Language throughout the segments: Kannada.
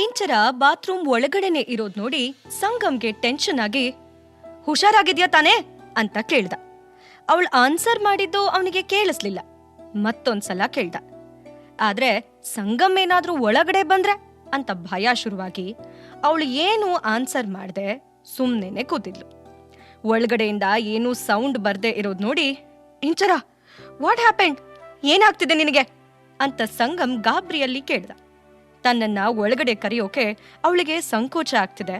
ಇಂಚರ ಬಾತ್ರೂಮ್ ಒಳಗಡೆನೆ ಇರೋದ್ ನೋಡಿ ಸಂಗಮ್ಗೆ ಟೆನ್ಷನ್ ಆಗಿ, ಹುಷಾರಾಗಿದ್ಯಾ ತಾನೇ ಅಂತ ಕೇಳ್ದ. ಅವಳು ಆನ್ಸರ್ ಮಾಡಿದ್ದು ಅವನಿಗೆ ಕೇಳಿಸ್ಲಿಲ್ಲ. ಮತ್ತೊಂದ್ಸಲ ಕೇಳ್ದ. ಆದ್ರೆ ಸಂಗಮ್ ಏನಾದ್ರೂ ಒಳಗಡೆ ಬಂದ್ರೆ ಅಂತ ಭಯ ಶುರುವಾಗಿ ಅವಳು ಏನು ಆನ್ಸರ್ ಮಾಡ್ದೆ ಸುಮ್ನೆನೆ ಕೂತಿದ್ಲು. ಒಳಗಡೆಯಿಂದ ಏನೂ ಸೌಂಡ್ ಬರ್ದೇ ಇರೋದ್ ನೋಡಿ, ಇಂಚರ ವಾಟ್ ಹ್ಯಾಪೆಂಡ್, ಏನಾಗ್ತಿದೆ ನಿನಗೆ ಅಂತ ಸಂಗಮ್ ಗಾಬ್ರಿಯಲ್ಲಿ ಕೇಳ್ದ. ತನ್ನನ್ನ ಒಳಗಡೆ ಕರೆಯೋಕೆ ಅವಳಿಗೆ ಸಂಕೋಚ ಆಗ್ತಿದೆ,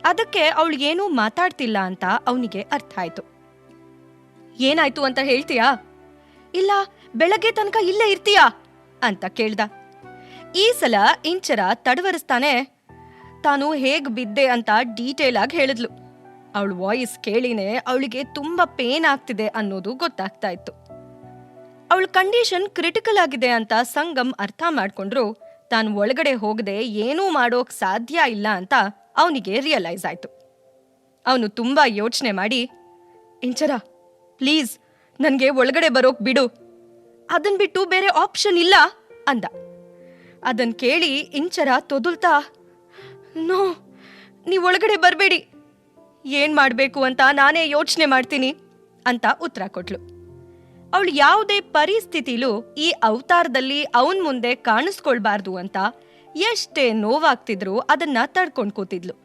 ಅದಕ್ಕೆ ಅವಳು ಏನೂ ಮಾತಾಡ್ತಿಲ್ಲ ಅಂತ ಅವನಿಗೆ ಅರ್ಥ ಆಯ್ತು. ಏನಾಯ್ತು ಅಂತ ಹೇಳ್ತೀಯಾ, ಇಲ್ಲ ಬೆಳಗ್ಗೆ ತನಕ ಇಲ್ಲೇ ಇರ್ತೀಯಾ ಅಂತ ಕೇಳ್ದ. ಈ ಸಲ ಇಂಚರ ತಡವರಿಸ್ತಾನೆ ತಾನು ಹೇಗ್ ಬಿದ್ದೆ ಅಂತ ಡೀಟೇಲ್ ಆಗಿ ಹೇಳಿದ್ಲು. ಅವಳ ವಾಯ್ಸ್ ಕೇಳಿನೇ ಅವಳಿಗೆ ತುಂಬಾ ಪೇನ್ ಆಗ್ತಿದೆ ಅನ್ನೋದು ಗೊತ್ತಾಗ್ತಾ ಇತ್ತು. ಅವಳ ಕಂಡೀಷನ್ ಕ್ರಿಟಿಕಲ್ ಆಗಿದೆ ಅಂತ ಸಂಗಮ್ ಅರ್ಥ ಮಾಡ್ಕೊಂಡ್ರು ತಾನು ಒಳಗಡೆ ಹೋಗದೆ ಏನೂ ಮಾಡೋಕ್ ಸಾಧ್ಯ ಇಲ್ಲ ಅಂತ ಅವನಿಗೆ ರಿಯಲೈಸ್ ಆಯ್ತು. ಅವನು ತುಂಬಾ ಯೋಚನೆ ಮಾಡಿ, ಇಂಚರ ಪ್ಲೀಸ್ ನನ್ಗೆ ಒಳಗಡೆ ಬರೋಕ್ ಬಿಡು, ಅದನ್ ಬಿಟ್ಟು ಬೇರೆ ಆಪ್ಷನ್ ಇಲ್ಲ ಅಂದ. ಅದನ್ ಕೇಳಿ ಇಂಚರ ತೊದಲ್ತಾ, ನೋ ನೀವ್ ಒಳಗಡೆ ಬರ್ಬೇಡಿ, ಏನ್ ಮಾಡ್ಬೇಕು ಅಂತ ನಾನೇ ಯೋಚನೆ ಮಾಡ್ತೀನಿ ಅಂತ ಉತ್ತರ ಕೊಟ್ಲು. ಅವಳು ಯಾವುದೇ ಪರಿಸ್ಥಿತಿಲೂ ಈ ಅವತಾರದಲ್ಲಿ ಅವನ್ ಮುಂದೆ ಕಾಣಿಸ್ಕೊಳ್ಬಾರ್ದು ಅಂತ ಎಷ್ಟೇ ನೋವಾಗ್ತಿದ್ರು ಅದನ್ನ ತಡ್ಕೊಂಡ್ ಕೂತಿದ್ಲು.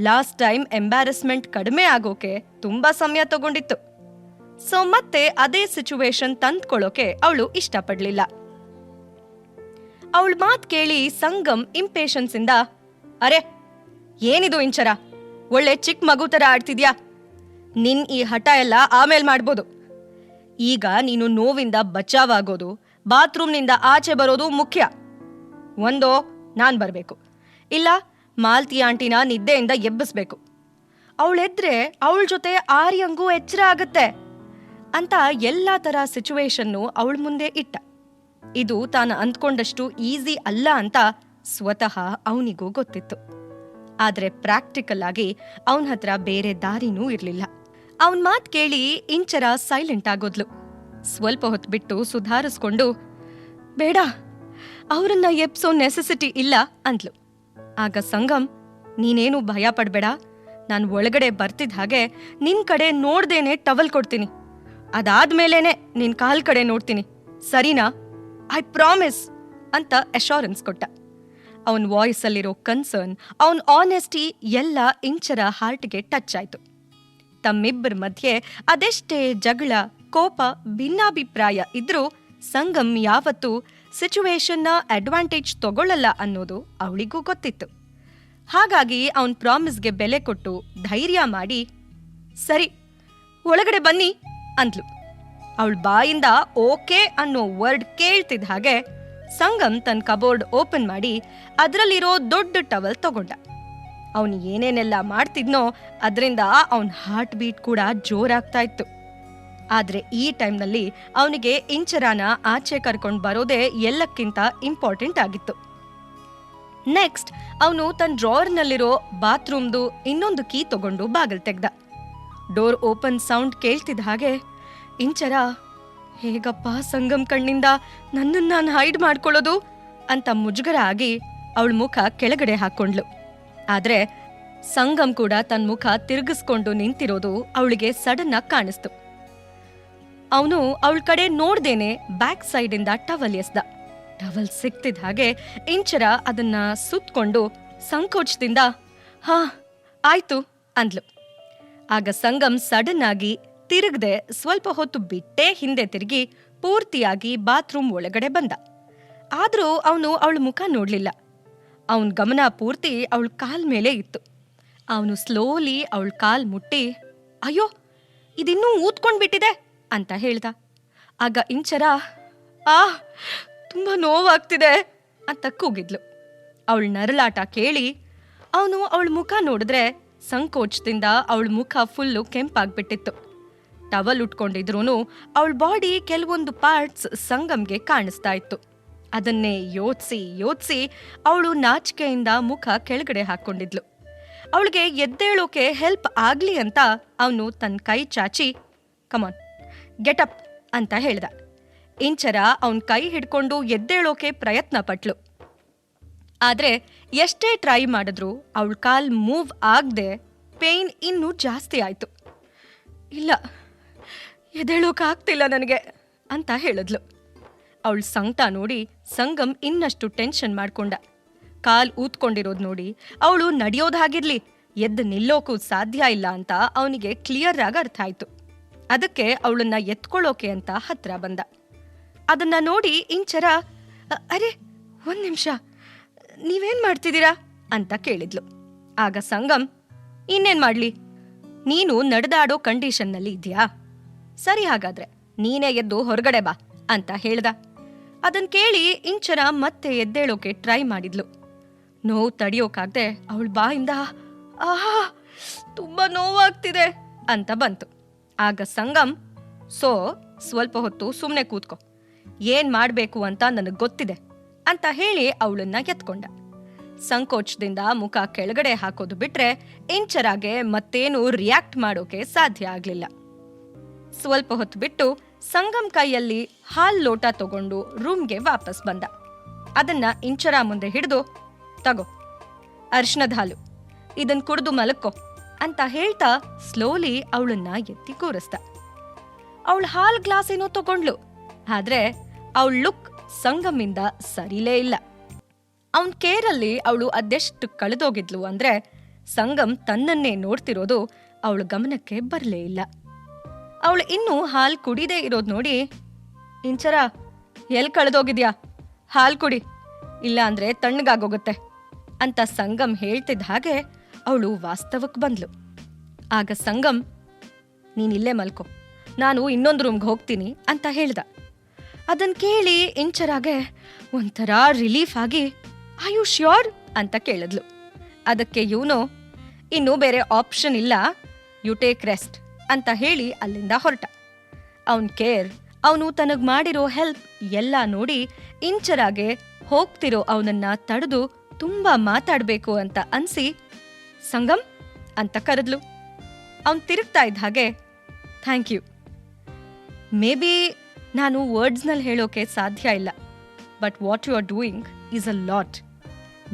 ಲಾಸ್ಟ್ ಟೈಮ್ ಎಂಬ್ಯಾರಸ್ಮೆಂಟ್ ಕಡಿಮೆ ಆಗೋಕೆ ತುಂಬಾ ಸಮಯ ತಗೊಂಡಿತ್ತು. ಸೊ ಮತ್ತೆ ಅದೇ ಸಿಚುವೇಶನ್ ತಂದ್ಕೊಳ್ಳೋಕೆ ಅವಳು ಇಷ್ಟಪಡ್ಲಿಲ್ಲ. ಅವಳ ಮಾತ್ ಕೇಳಿ ಸಂಗಮ್ ಇಂಪೇಷನ್ಸ್ ಇಂದ, ಅರೆ ಏನಿದು ಇಂಚರ, ಒಳ್ಳೆ ಚಿಕ್ಕ ಮಗು ತರ ಆಡ್ತಿದ್ಯಾ, ನಿನ್ ಈ ಹಠ ಎಲ್ಲ ಆಮೇಲೆ ಮಾಡ್ಬೋದು. ಈಗ ನೀನು ನೋವಿಂದ ಬಚಾವಾಗೋದು, ಬಾತ್ರೂಮ್ನಿಂದ ಆಚೆ ಬರೋದು ಮುಖ್ಯ. ಒಂದೋ ನಾನ್ ಬರ್ಬೇಕು, ಇಲ್ಲ ಮಾಲ್ತಿ ಆಂಟಿನ ನಿದ್ದೆಯಿಂದ ಎಬ್ಬಿಸ್ಬೇಕು. ಅವಳೆದ್ರೆ ಅವಳ ಜೊತೆ ಆರ್ಯಂಗೂ ಎಚ್ಚರ ಆಗತ್ತೆ ಅಂತ ಎಲ್ಲಾ ತರ ಸಿಚುವೇಶನ್ನು ಅವಳ ಮುಂದೆ ಇಟ್ಟ. ಇದು ತಾನು ಅಂದ್ಕೊಂಡಷ್ಟು ಈಸಿ ಅಲ್ಲ ಅಂತ ಸ್ವತಃ ಅವನಿಗೂ ಗೊತ್ತಿತ್ತು. ಆದ್ರೆ ಪ್ರಾಕ್ಟಿಕಲ್ ಆಗಿ ಅವನ ಹತ್ರ ಬೇರೆ ದಾರಿನೂ ಇರ್ಲಿಲ್ಲ. ಅವನ್ ಮಾತ್ ಕೇಳಿ ಇಂಚರ ಸೈಲೆಂಟ್ ಆಗೋದ್ಲು. ಸ್ವಲ್ಪ ಹೊತ್ತು ಬಿಟ್ಟು ಸುಧಾರಿಸ್ಕೊಂಡು, ಬೇಡ ಅವರನ್ನ ಎಪ್ಸೋ ನೆಸೆಸಿಟಿ ಇಲ್ಲ ಅಂದ್ಲು. ಆಗ ಸಂಗಮ್, ನೀನೇನು ಭಯ ಪಡ್ಬೇಡ, ನಾನು ಒಳಗಡೆ ಬರ್ತಿದ್ದ ಹಾಗೆ ನಿನ್ ಕಡೆ ನೋಡ್ದೇನೆ ಟವಲ್ ಕೊಡ್ತೀನಿ, ಅದಾದ್ಮೇಲೇನೆ ನಿನ್ ಕಾಲ್ ಕಡೆ ನೋಡ್ತೀನಿ, ಸರಿನಾ, ಐ ಪ್ರಾಮಿಸ್ ಅಂತ ಅಶ್ಯೂರೆನ್ಸ್ ಕೊಟ್ಟ. ಅವನ್ ವಾಯ್ಸ್ ಅಲ್ಲಿರೋ ಕನ್ಸರ್ನ್, ಅವನ್ ಆನೆಸ್ಟಿ ಎಲ್ಲ ಇಂಚರ ಹಾರ್ಟ್ಗೆ ಟಚ್ ಆಯ್ತು. ತಮ್ಮಿಬ್ಬರ ಮಧ್ಯೆ ಅದೆಷ್ಟೇ ಜಗಳ, ಕೋಪ, ಭಿನ್ನಾಭಿಪ್ರಾಯ ಇದ್ರೂ ಸಂಗಮ್ ಯಾವತ್ತೂ ಸಿಚುವೇಶನ್ನ ಅಡ್ವಾಂಟೇಜ್ ತಗೊಳ್ಳಲ್ಲ ಅನ್ನೋದು ಅವಳಿಗೂ ಗೊತ್ತಿತ್ತು. ಹಾಗಾಗಿ ಅವನ್ ಪ್ರಾಮಿಸ್ಗೆ ಬೆಲೆ ಕೊಟ್ಟು ಧೈರ್ಯ ಮಾಡಿ, ಸರಿ ಒಳಗಡೆ ಬನ್ನಿ ಅಂದ್ಲು. ಅವಳ ಬಾಯಿಂದ ಓಕೆ ಅನ್ನೋ ವರ್ಡ್ ಕೇಳ್ತಿದ್ದ ಹಾಗೆ ಸಂಗಮ್ ತನ್ನ ಕಬೋರ್ಡ್ ಓಪನ್ ಮಾಡಿ ಅದರಲ್ಲಿರೋ ದೊಡ್ಡ ಟವಲ್ ತಗೊಂಡ. ಅವನು ಏನೇನೆಲ್ಲ ಮಾಡ್ತಿದ್ನೋ ಅದರಿಂದ ಅವನ ಹಾರ್ಟ್ ಬೀಟ್ ಕೂಡ ಜೋರಾಗ್ತಾ ಇತ್ತು. ಆದ್ರೆ ಈ ಟೈಮ್ನಲ್ಲಿ ಅವನಿಗೆ ಇಂಚರಾನ ಆಚೆ ಕರ್ಕೊಂಡು ಬರೋದೇ ಎಲ್ಲಕ್ಕಿಂತ ಇಂಪಾರ್ಟೆಂಟ್ ಆಗಿತ್ತು. ನೆಕ್ಸ್ಟ್ ಅವನು ತನ್ನ ಡ್ರಾವರ್ನಲ್ಲಿರೋ ಬಾತ್ರೂಮ್ದು ಇನ್ನೊಂದು ಕೀ ತಗೊಂಡು ಬಾಗಿಲು ತೆಗ್ದ. ಡೋರ್ ಓಪನ್ ಸೌಂಡ್ ಕೇಳ್ತಿದ್ದ ಹಾಗೆ, ಇಂಚರ ಹೇಗಪ್ಪ ಸಂಗಮ್ ಕಣ್ಣಿಂದ ನನ್ನನ್ನು ನಾನು ಹೈಡ್ ಮಾಡ್ಕೊಳ್ಳೋದು ಅಂತ ಮುಜುಗರ ಆಗಿ ಅವಳ ಮುಖ ಕೆಳಗಡೆ ಹಾಕೊಂಡ್ಲು. ಆದ್ರೆ ಸಂಗಮ್ ಕೂಡ ತನ್ನ ಮುಖ ತಿರುಗಿಸ್ಕೊಂಡು ನಿಂತಿರೋದು ಅವಳಿಗೆ ಸಡನ್ ಆಗಿ ಕಾಣಿಸ್ತು. ಅವನು ಅವಳ ಕಡೆ ನೋಡ್ದೇನೆ ಬ್ಯಾಕ್ ಸೈಡಿಂದ ಟವಲ್ ಎಸ್ದ. ಟವಲ್ ಸಿಕ್ತಿದ್ದ ಹಾಗೆ ಇಂಚರ ಅದನ್ನ ಸುತ್ಕೊಂಡು ಸಂಕೋಚದಿಂದ, ಹಾ ಆಯ್ತು ಅಂದ್ಲು. ಆಗ ಸಂಗಮ್ ಸಡನ್ ಆಗಿ ತಿರುಗದೆ ಸ್ವಲ್ಪ ಹೊತ್ತು ಬಿಟ್ಟೇ ಹಿಂದೆ ತಿರುಗಿ ಪೂರ್ತಿಯಾಗಿ ಬಾತ್ರೂಮ್ ಒಳಗಡೆ ಬಂದ. ಆದ್ರೂ ಅವನು ಅವಳ ಮುಖ ನೋಡ್ಲಿಲ್ಲ. ಅವನ್ ಗಮನ ಪೂರ್ತಿ ಅವಳ ಕಾಲ್ ಮೇಲೆ ಇತ್ತು. ಅವನು ಸ್ಲೋಲಿ ಅವಳ ಕಾಲ್ ಮುಟ್ಟಿ, ಅಯ್ಯೋ ಇದಿನ್ನೂ ಊದ್ಕೊಂಡ್ಬಿಟ್ಟಿದೆ ಅಂತ ಹೇಳ್ದ. ಆಗ ಇಂಚರ, ತುಂಬಾ ನೋವಾಗ್ತಿದೆ ಅಂತ ಕೂಗಿದ್ಲು. ಅವಳ ನರಳಾಟ ಕೇಳಿ ಅವನು ಅವಳ ಮುಖ ನೋಡಿದ್ರೆ ಸಂಕೋಚದಿಂದ ಅವಳ ಮುಖ ಫುಲ್ಲು ಕೆಂಪಾಗ್ಬಿಟ್ಟಿತ್ತು. ಟವಲ್ ಉಟ್ಕೊಂಡಿದ್ರೂ ಅವಳ ಬಾಡಿ ಕೆಲವೊಂದು ಪಾರ್ಟ್ಸ್ ಸಂಗಮ್ಗೆ ಕಾಣಿಸ್ತಾ ಇತ್ತು. ಅದನ್ನೇ ಯೋಚಿಸಿ ಅವಳು ನಾಚಿಕೆಯಿಂದ ಮುಖ ಕೆಳಗಡೆ ಹಾಕೊಂಡಿದ್ಲು. ಅವಳಿಗೆ ಎದ್ದೇಳೋಕೆ ಹೆಲ್ಪ್ ಆಗ್ಲಿ ಅಂತ ಅವನು ತನ್ನ ಕೈ ಚಾಚಿ, ಕಮಾನ್ ಗೆಟ್ ಅಪ್ ಅಂತ ಹೇಳ್ದ. ಇಂಚರ ಅವನ್ ಕೈ ಹಿಡ್ಕೊಂಡು ಎದ್ದೇಳೋಕೆ ಪ್ರಯತ್ನ ಪಟ್ಲು. ಆದ್ರೆ ಎಷ್ಟೇ ಟ್ರೈ ಮಾಡಿದ್ರೂ ಅವಳ ಕಾಲ್ ಮೂವ್ ಆಗದೆ ಪೇಯ್ನ್ ಇನ್ನೂ ಜಾಸ್ತಿ ಆಯ್ತು. ಇಲ್ಲ, ಎದ್ದೇಳೋಕ್ಕಾಗ್ತಿಲ್ಲ ನನಗೆ ಅಂತ ಹೇಳಿದ್ಲು. ಅವಳ ಸಂಕಟ ನೋಡಿ ಸಂಗಮ್ ಇನ್ನಷ್ಟು ಟೆನ್ಷನ್ ಮಾಡ್ಕೊಂಡ. ಕಾಲ್ ಊದ್ಕೊಂಡಿರೋದು ನೋಡಿ ಅವಳು ನಡೆಯೋದಾಗಿರ್ಲಿ ಎದ್ದು ನಿಲ್ಲೋಕೂ ಸಾಧ್ಯ ಇಲ್ಲ ಅಂತ ಅವನಿಗೆ ಕ್ಲಿಯರ್ ಆಗಿ ಅರ್ಥ ಆಯ್ತು. ಅದಕ್ಕೆ ಅವಳನ್ನ ಎತ್ಕೊಳ್ಳೋಕೆ ಅಂತ ಹತ್ರ ಬಂದ. ಅದನ್ನ ನೋಡಿ ಇಂಚರ, ಅರೆ ಒಂದ್ ನಿಮಿಷ, ನೀವೇನ್ ಮಾಡ್ತಿದ್ದೀರಾ ಅಂತ ಕೇಳಿದ್ಲು. ಆಗ ಸಂಗಮ್, ಇನ್ನೇನ್ ಮಾಡ್ಲಿ, ನೀನು ನಡೆದಾಡೋ ಕಂಡೀಷನ್ನಲ್ಲಿ ಇದೆಯಾ, ಸರಿ ಹಾಗಾದ್ರೆ ನೀನೇ ಎದ್ದು ಹೊರಗಡೆ ಬಾ ಅಂತ ಹೇಳ್ದ. ಅದನ್ ಕೇಳಿ ಇಂಚರ ಮತ್ತೆ ಎದ್ದೇಳೋಕೆ ಟ್ರೈ ಮಾಡಿದ್ಲು. ನೋವು ತಡಿಯೋಕಾಗ್ದೆ ಅವಳ ಬಾಯಿಂದ ಆಹಾ ತುಂಬಾ ನೋವಾಗ್ತಿದೆ ಅಂತ ಬಂತು. ಆಗ ಸಂಗಮ್, ಸ್ವಲ್ಪ ಹೊತ್ತು ಸುಮ್ಮನೆ ಕೂತ್ಕೋ, ಏನ್ ಮಾಡ್ಬೇಕು ಅಂತ ನನಗ್ ಗೊತ್ತಿದೆ ಅಂತ ಹೇಳಿ ಅವಳನ್ನ ಎತ್ಕೊಂಡ. ಸಂಕೋಚದಿಂದ ಮುಖ ಕೆಳಗಡೆ ಹಾಕೋದು ಬಿಟ್ರೆ ಇಂಚರಾಗೆ ಮತ್ತೇನು ರಿಯಾಕ್ಟ್ ಮಾಡೋಕೆ ಸಾಧ್ಯ ಆಗ್ಲಿಲ್ಲ. ಸ್ವಲ್ಪ ಹೊತ್ತು ಬಿಟ್ಟು ಸಂಗಮ್ ಕೈಯಲ್ಲಿ ಹಾಲ್ ಲೋಟ ತಗೊಂಡು ರೂಮ್ಗೆ ವಾಪಸ್ ಬಂದ. ಅದನ್ನ ಇಂಚರ ಮುಂದೆ ಹಿಡಿದು, ತಗೋ ಅರ್ಶನದ ಹಾಲು, ಇದನ್ ಕುಡ್ದು ಮಲಕ್ಕೋ ಅಂತ ಹೇಳ್ತಾ ಸ್ಲೋಲಿ ಅವಳನ್ನ ಎತ್ತಿ ಕೂರಿಸ್ದ. ಅವಳ ಹಾಲ್ ಗ್ಲಾಸ್ ಏನೋ ತಗೊಂಡ್ಲು, ಆದ್ರೆ ಅವಳ ಲುಕ್ ಸಂಗಮ್ಮಿಂದ ಸರಿಲೇ ಇಲ್ಲ. ಅವನ್ ಕೇರಲ್ಲಿ ಅವಳು ಅದೆಷ್ಟು ಕಳೆದೋಗಿದ್ಲು ಅಂದ್ರೆ ಸಂಗಮ್ ತನ್ನನ್ನೇ ನೋಡ್ತಿರೋದು ಅವಳ ಗಮನಕ್ಕೆ ಬರಲೇ ಇಲ್ಲ. ಅವಳು ಇನ್ನೂ ಹಾಲ್ ಕುಡಿದೇ ಇರೋದು ನೋಡಿ, ಇಂಚರ ಎಲ್ ಕಳೆದೋಗಿದ್ಯಾ, ಹಾಲ್ ಕುಡಿ, ಇಲ್ಲ ಅಂದ್ರೆ ತಣ್ಣಗಾಗೋಗುತ್ತೆ ಅಂತ ಸಂಗಮ್ ಹೇಳ್ತಿದ್ದ ಹಾಗೆ ಅವಳು ವಾಸ್ತವಕ್ಕೆ ಬಂದ್ಲು. ಆಗ ಸಂಗಮ್, ನೀನಿಲ್ಲೇ ಮಲ್ಕೋ, ನಾನು ಇನ್ನೊಂದು ರೂಮ್ಗೆ ಹೋಗ್ತೀನಿ ಅಂತ ಹೇಳ್ದ. ಅದನ್ ಕೇಳಿ ಇಂಚರಾಗೆ ಒಂಥರ ರಿಲೀಫ್ ಆಗಿ, ಆರ್ ಯು ಶ್ಯೂರ್ ಅಂತ ಕೇಳಿದ್ಲು. ಅದಕ್ಕೆ ಇವನು, ಇನ್ನೂ ಬೇರೆ ಆಪ್ಷನ್ ಇಲ್ಲ, ಯು ಟೇಕ್ ರೆಸ್ಟ್ ಅಂತ ಹೇಳಿ ಅಲ್ಲಿಂದ ಹೊರಟ. ಅವನ್ ಕೇರ್, ಅವನು ತನಗ್ ಮಾಡಿರೋ ಹೆಲ್ಪ್ ಎಲ್ಲ ನೋಡಿ ಇಂಚರಾಗೆ ಹೋಗ್ತಿರೋ ಅವನನ್ನ ತಡೆದು ತುಂಬಾ ಮಾತಾಡ್ಬೇಕು ಅಂತ ಅನ್ಸಿ, ಸಂಗಮ್ ಅಂತ ಕರೆದ್ಲು. ಅವನ್ ತಿರುಗ್ತಾ ಇದ್ದ ಹಾಗೆ, ಥ್ಯಾಂಕ್ ಯು, ಮೇ ಬಿ ನಾನು ವರ್ಡ್ಸ್ನಲ್ಲಿ ಹೇಳೋಕೆ ಸಾಧ್ಯ ಇಲ್ಲ, but what you are doing is a lot,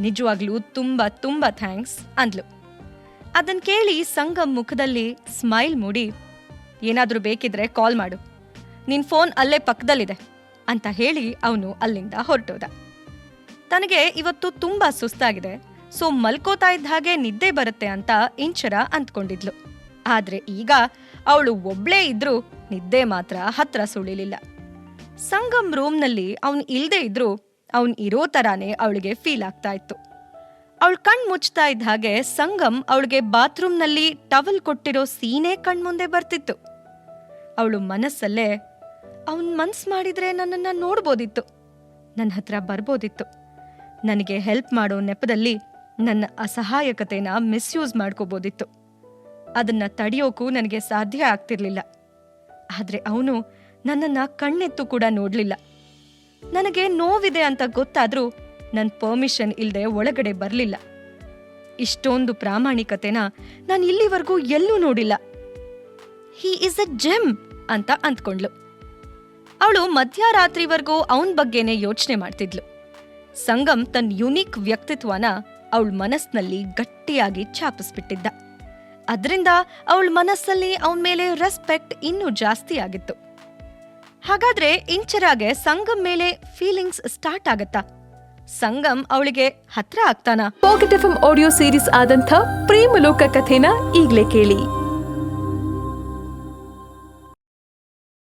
ನಿಜವಾಗ್ಲೂ ತುಂಬಾ ತುಂಬಾ ಥ್ಯಾಂಕ್ಸ್ ಅಂದ್ಲು. ಅದನ್ ಕೇಳಿ ಸಂಗಮ್ ಮುಖದಲ್ಲಿ ಸ್ಮೈಲ್ ಮೂಡಿ, ಏನಾದ್ರೂ ಬೇಕಿದ್ರೆ ಕಾಲ್ ಮಾಡು, ನಿನ್ ಫೋನ್ ಅಲ್ಲೇ ಪಕ್ಕದಲ್ಲಿದೆ ಅಂತ ಹೇಳಿ ಅವನು ಅಲ್ಲಿಂದ ಹೊರಟೋದ. ತನಗೆ ಇವತ್ತು ತುಂಬಾ ಸುಸ್ತಾಗಿದೆ, ಸೊ ಮಲ್ಕೋತಾ ಇದ್ದ ಹಾಗೆ ನಿದ್ದೆ ಬರುತ್ತೆ ಅಂತ ಇಂಚರ ಅಂದ್ಕೊಂಡಿದ್ಲು. ಆದ್ರೆ ಈಗ ಅವಳು ಒಬ್ಳೇ ಇದ್ರೂ ನಿದ್ದೆ ಮಾತ್ರ ಹತ್ರ ಸುಳಿಲಿಲ್ಲ. ಸಂಗಮ್ ರೂಮ್ನಲ್ಲಿ ಅವನ್ ಇಲ್ದೇ ಇದ್ರೂ ಅವನ್ ಇರೋ ತರಾನೇ ಅವಳಿಗೆ ಫೀಲ್ ಆಗ್ತಾ ಇತ್ತು. ಅವಳು ಕಣ್ ಮುಚ್ತಾ ಇದ್ದ ಹಾಗೆ ಸಂಗಮ್ ಅವಳಿಗೆ ಬಾತ್ರೂಮ್ನಲ್ಲಿ ಟವಲ್ ಕೊಟ್ಟಿರೋ ಸೀನೆ ಕಣ್ಮುಂದೆ ಬರ್ತಿತ್ತು. ಅವಳು ಮನಸ್ಸಲ್ಲೇ, ಅವನ್ ಮನ್ಸ್ ಮಾಡಿದ್ರೆ ನನ್ನನ್ನ ನೋಡ್ಬೋದಿತ್ತು, ನನ್ನ ಹತ್ರ ಬರ್ಬೋದಿತ್ತು, ನನಗೆ ಹೆಲ್ಪ್ ಮಾಡೋ ನೆಪದಲ್ಲಿ ನನ್ನ ಅಸಹಾಯಕತೆನ ಮಿಸ್ಯೂಸ್ ಮಾಡ್ಕೋಬೋದಿತ್ತು, ಅದನ್ನ ತಡೆಯೋಕೂ ನನಗೆ ಸಾಧ್ಯ ಆಗ್ತಿರ್ಲಿಲ್ಲ. ಆದ್ರೆ ಅವನು ನನ್ನನ್ನ ಕಣ್ಣೆತ್ತು ಕೂಡ ನೋಡ್ಲಿಲ್ಲ. ನನಗೆ ನೋವಿದೆ ಅಂತ ಗೊತ್ತಾದ್ರೂ ನನ್ನ ಪರ್ಮಿಷನ್ ಇಲ್ದೆ ಒಳಗಡೆ ಬರ್ಲಿಲ್ಲ. ಇಷ್ಟೊಂದು ಪ್ರಾಮಾಣಿಕತೆನ ನಾನು ಇಲ್ಲಿವರೆಗೂ ಎಲ್ಲೂ ನೋಡಿಲ್ಲ. ಹಿ ಇಸ್ ಅ ಜೆಮ್ ಅಂತ ಅಂದ್ಕೊಂಡ್ಲು. ಅವಳು ಮಧ್ಯರಾತ್ರಿವರೆಗೂ ಅವನ್ ಬಗ್ಗೆನೇ ಯೋಚನೆ ಮಾಡ್ತಿದ್ಲು. ಸಂಗಮ್ ತನ್ನ ಯುನೀಕ್ ವ್ಯಕ್ತಿತ್ವನ ಅವಳ ಮನಸ್ಸಿನಲ್ಲಿ ಗಟ್ಟಿಯಾಗಿ ಛಾಪಿಸ್ಬಿಟ್ಟಿದ್ದ. ಅದರಿಂದ ಅವಳ ಮನಸ್ಸಲ್ಲಿ ಅವನ ಮೇಲೆ ರೆಸ್ಪೆಕ್ಟ್ ಇನ್ನೂ ಜಾಸ್ತಿ ಆಗಿತ್ತು. ಹಾಗಾದ್ರೆ ಇಂಚರಾಗೆ ಸಂಗಮ್ ಮೇಲೆ ಫೀಲಿಂಗ್ಸ್ ಸ್ಟಾರ್ಟ್ ಆಗತ್ತಾ? ಸಂಗಮ್ ಅವಳಿಗೆ ಹತ್ರ ಆಗ್ತಾನಾ? ಪಾಕೆಟ್ ಎಫ್ಎಂ ಆಡಿಯೋ ಸೀರೀಸ್ ಆದಂಥ ಪ್ರೇಮಲೋಕ ಕಥೆನ ಈಗ್ಲೇ ಕೇಳಿ.